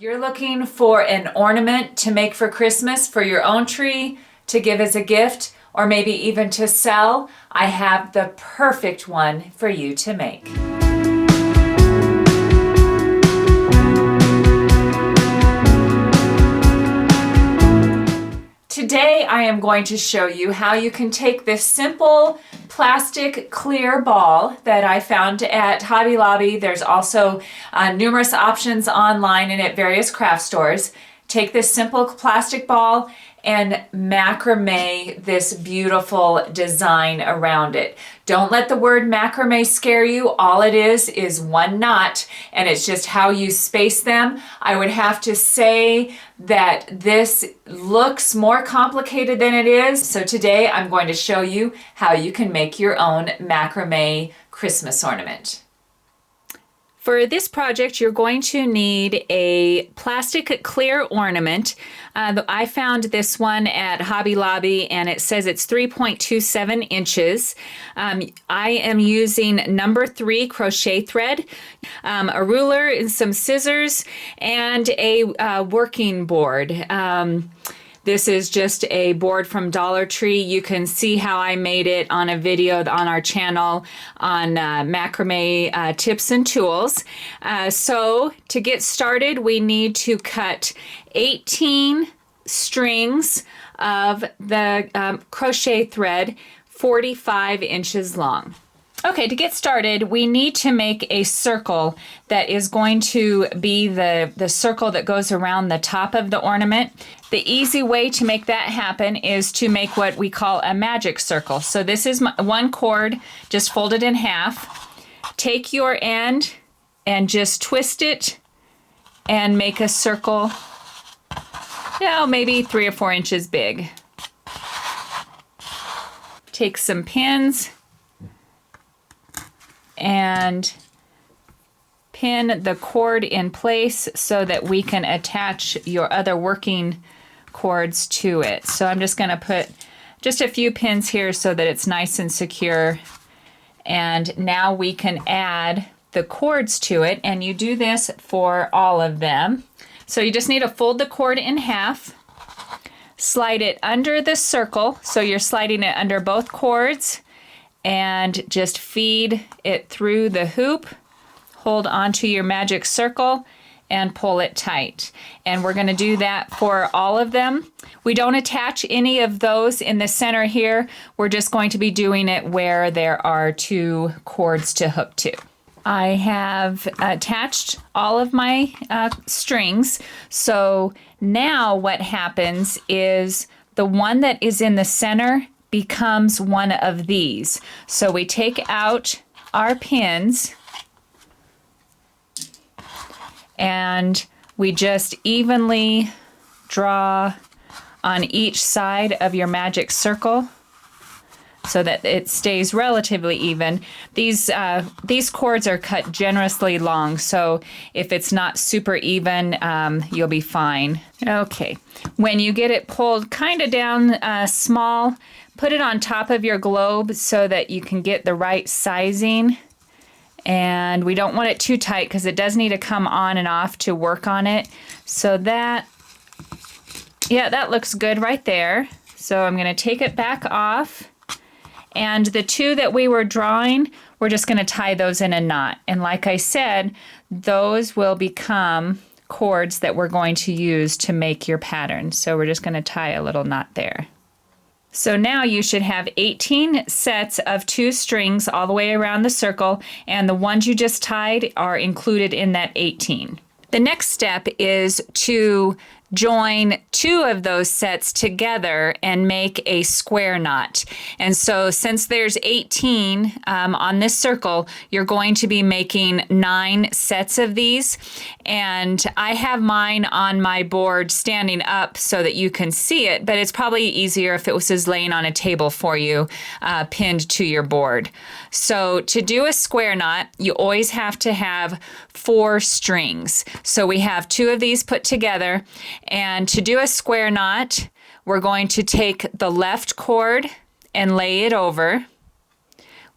You're looking for an ornament to make for Christmas for your own tree, to give as a gift, or maybe even to sell, I have the perfect one for you to make. Today I am going to show you how you can take this simple plastic clear ball that I found at Hobby Lobby. There's also numerous options online and at various craft stores. Take this simple plastic ball and macrame this beautiful design around it. Don't let the word macrame scare you. All it is one knot, and it's just how you space them. I would have to say that this looks more complicated than it is. So today I'm going to show you how you can make your own macrame Christmas ornament. For this project, you're going to need a plastic clear ornament. I found this one at Hobby Lobby and it says it's 3.27 inches. I am using number 3 crochet thread, a ruler and some scissors, and a working board. This is just a board from Dollar Tree. You can see how I made it on a video on our channel on macrame tips and tools. So to get started, we need to cut 18 strings of the crochet thread 45 inches long. Okay, to get started, we need to make a circle that is going to be the circle that goes around the top of the ornament. The easy way to make that happen is to make what we call a magic circle. So this is one cord, just fold it in half. Take your end and just twist it and make a circle, maybe 3 or 4 inches big. Take some pins and pin the cord in place so that we can attach your other working cords to it. So I'm just going to put just a few pins here so that it's nice and secure. And now we can add the cords to it, and you do this for all of them. So you just need to fold the cord in half, slide it under the circle, so you're sliding it under both cords, and just feed it through the hoop. Hold onto your magic circle and pull it tight. And we're going to do that for all of them. We don't attach any of those in the center here. We're just going to be doing it where there are 2 cords to hook to. I have attached all of my strings. So now what happens is the one that is in the center becomes one of these. So we take out our pins and we just evenly draw on each side of your magic circle so that it stays relatively even. These cords are cut generously long, so if it's not super even, you'll be fine. Okay, when you get it pulled kind of down small, put it on top of your globe so that you can get the right sizing. And we don't want it too tight because it does need to come on and off to work on it. So that looks good right there. So I'm going to take it back off. And the 2 that we were drawing, we're just going to tie those in a knot. And like I said, those will become cords that we're going to use to make your pattern. So we're just going to tie a little knot there. So now you should have 18 sets of 2 strings all the way around the circle, and the ones you just tied are included in that 18. The next step is to join 2 of those sets together and make a square knot. And so since there's 18 on this circle, you're going to be making 9 sets of these. And I have mine on my board standing up so that you can see it, but it's probably easier if it was laying on a table for you, pinned to your board. So to do a square knot, you always have to have 4 strings. So we have 2 of these put together, and to do a square knot, we're going to take the left cord and lay it over.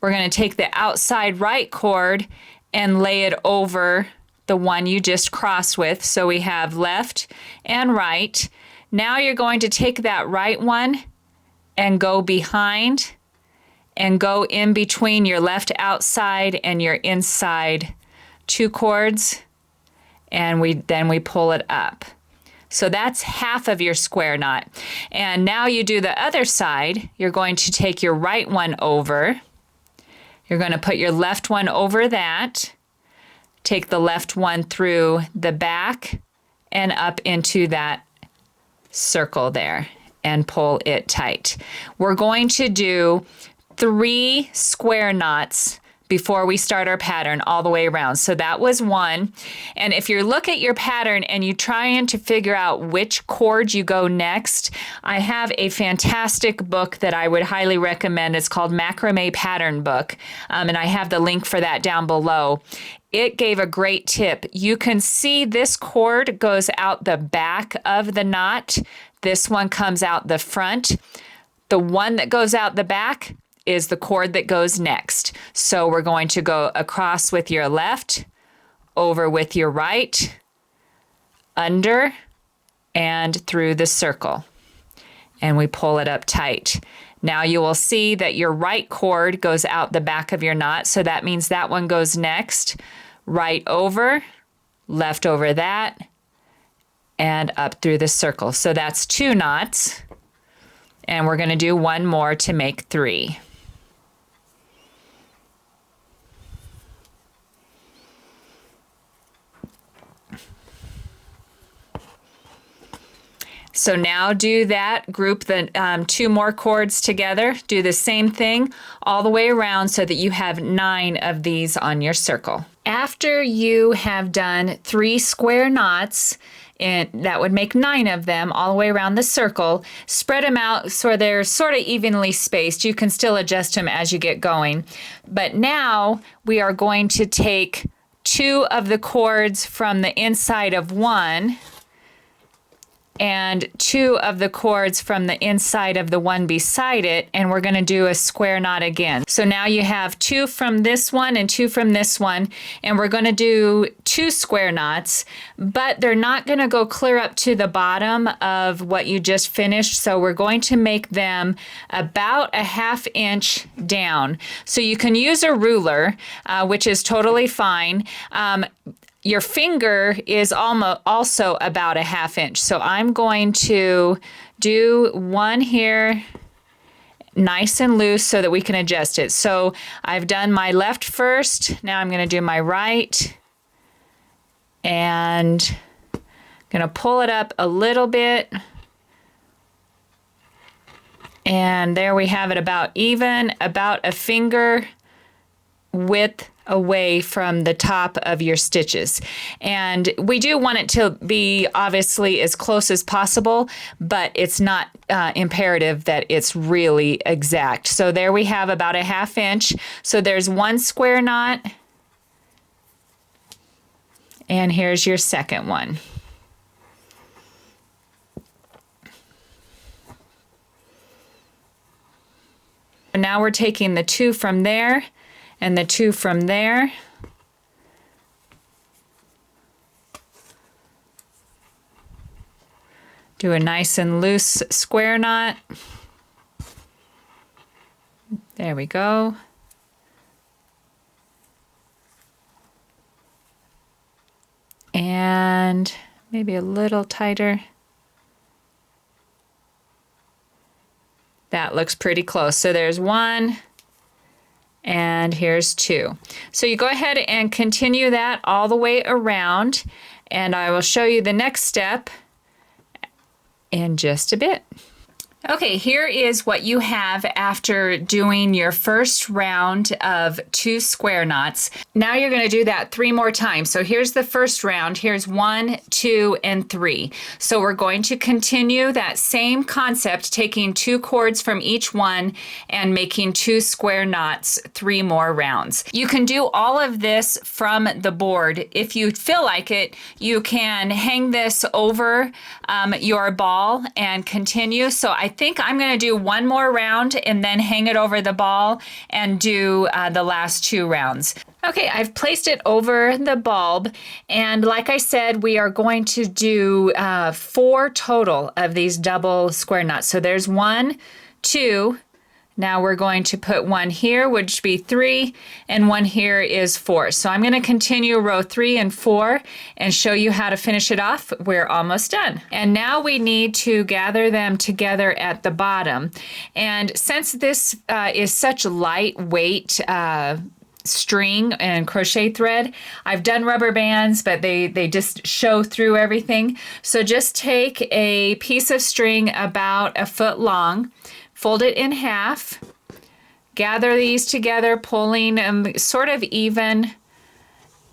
We're going to take the outside right cord and lay it over the one you just crossed with. So we have left and right. Now you're going to take that right one and go behind and go in between your left outside and your inside 2 cords, and then we pull it up. So that's half of your square knot. And now you do the other side. You're going to take your right one over. You're going to put your left one over that. Take the left one through the back and up into that circle there and pull it tight. We're going to do 3 square knots before we start our pattern all the way around. So that was 1. And if you look at your pattern and you're trying to figure out which cord you go next, I have a fantastic book that I would highly recommend. It's called Macrame Pattern Book, and I have the link for that down below. It gave a great tip. You can see this cord goes out the back of the knot. This one comes out the front. The one that goes out the back is the cord that goes next. So we're going to go across with your left, over with your right, under, and through the circle. And we pull it up tight. Now you will see that your right cord goes out the back of your knot, so that means that one goes next. Right over, left over that, and up through the circle. So that's 2 knots. And we're going to do 1 more to make 3. So now do that, group the 2 more cords together, do the same thing all the way around so that you have 9 of these on your circle. After you have done 3 square knots, and that would make 9 of them all the way around the circle, spread them out so they're sort of evenly spaced. You can still adjust them as you get going. But now we are going to take 2 of the cords from the inside of one and 2 of the cords from the inside of the one beside it, and we're going to do a square knot again. So now you have 2 from this one and 2 from this one, and we're going to do 2 square knots, but they're not going to go clear up to the bottom of what you just finished, so we're going to make them about a 1/2 inch down. So you can use a ruler, which is totally fine. Your finger is also about a 1/2 inch. So I'm going to do 1 here, nice and loose so that we can adjust it. So I've done my left first. Now I'm going to do my right. And I'm going to pull it up a little bit. And there we have it, about even, about a finger width away from the top of your stitches. And we do want it to be obviously as close as possible, but it's not imperative that it's really exact. So there we have about a 1/2 inch. So there's 1 square knot, and here's your second one. Now we're taking the 2 from there and the 2 from there. Do a nice and loose square knot. There we go. And maybe a little tighter. That looks pretty close. So there's 1. And here's 2. So you go ahead and continue that all the way around, and I will show you the next step in just a bit. Okay, here is what you have after doing your first round of 2 square knots. Now you're going to do that 3 more times. So here's the first round. Here's 1, 2, and 3. So we're going to continue that same concept, taking 2 cords from each one and making 2 square knots 3 more rounds. You can do all of this from the board. If you feel like it, you can hang this over your ball and continue. So I think I'm going to do 1 more round and then hang it over the ball and do the last 2 rounds. Okay, I've placed it over the bulb, and like I said, we are going to do 4 total of these double square knots. So there's 1, 2. Now we're going to put 1 here, which would be 3, and 1 here is 4. So I'm going to continue row 3 and 4 and show you how to finish it off. We're almost done. And now we need to gather them together at the bottom. And since this is such lightweight string and crochet thread, I've done rubber bands, but they just show through everything. So just take a piece of string about 1 foot long, fold it in half, gather these together, pulling them sort of even,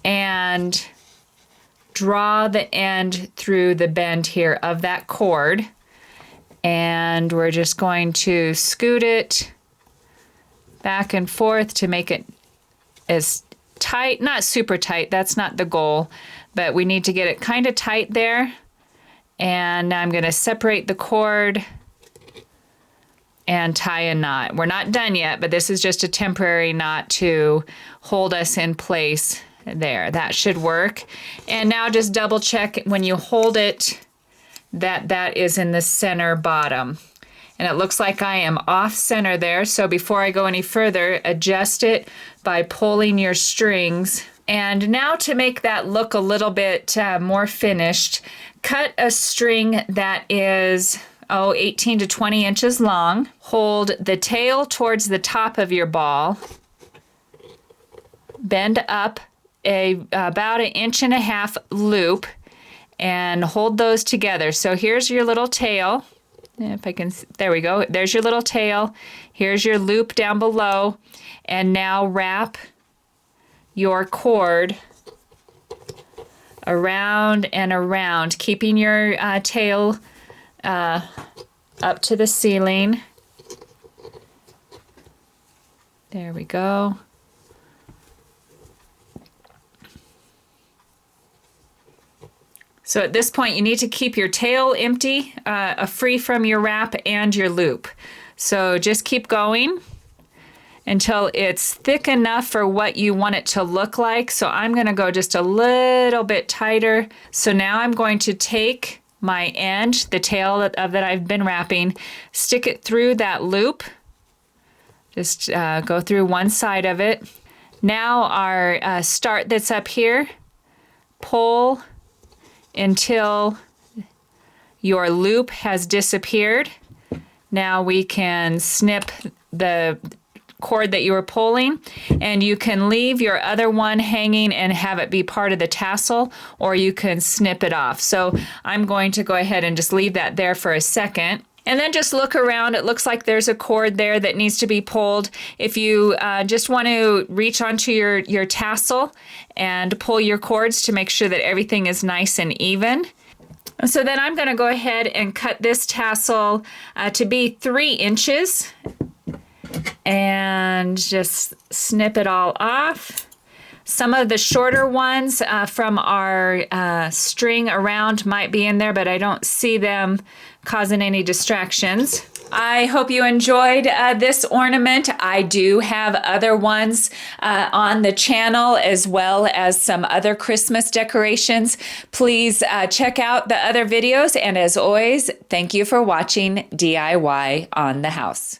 and draw the end through the bend here of that cord. And we're just going to scoot it back and forth to make it as tight, not super tight, that's not the goal, but we need to get it kind of tight there. And now I'm going to separate the cord and tie a knot. We're not done yet, but this is just a temporary knot to hold us in place there. That should work. And now just double check when you hold it that that is in the center bottom. And it looks like I am off center there. So before I go any further, adjust it by pulling your strings. And now to make that look a little bit more finished, cut a string that is 18 to 20 inches long. Hold the tail towards the top of your ball. Bend up about 1.5 inch loop and hold those together. So here's your little tail. If I can, there we go. There's your little tail. Here's your loop down below. And now wrap your cord around and around, keeping your tail up to the ceiling. There we go. So at this point, you need to keep your tail empty, free from your wrap and your loop. So just keep going until it's thick enough for what you want it to look like. So I'm going to go just a little bit tighter. So now I'm going to take my end, the tail that I've been wrapping, stick it through that loop. Just go through one side of it. Now our start that's up here, pull until your loop has disappeared. Now we can snip the cord that you were pulling, and you can leave your other one hanging and have it be part of the tassel, or you can snip it off. So I'm going to go ahead and just leave that there for a second. And then just look around. It looks like there's a cord there that needs to be pulled. If you just want to reach onto your tassel and pull your cords to make sure that everything is nice and even. So then I'm going to go ahead and cut this tassel to be 3 inches and just snip it all off. Some of the shorter ones from our string around might be in there, but I don't see them causing any distractions. I hope you enjoyed this ornament. I do have other ones on the channel, as well as some other Christmas decorations. Please check out the other videos, and as always, thank you for watching DIY on the House.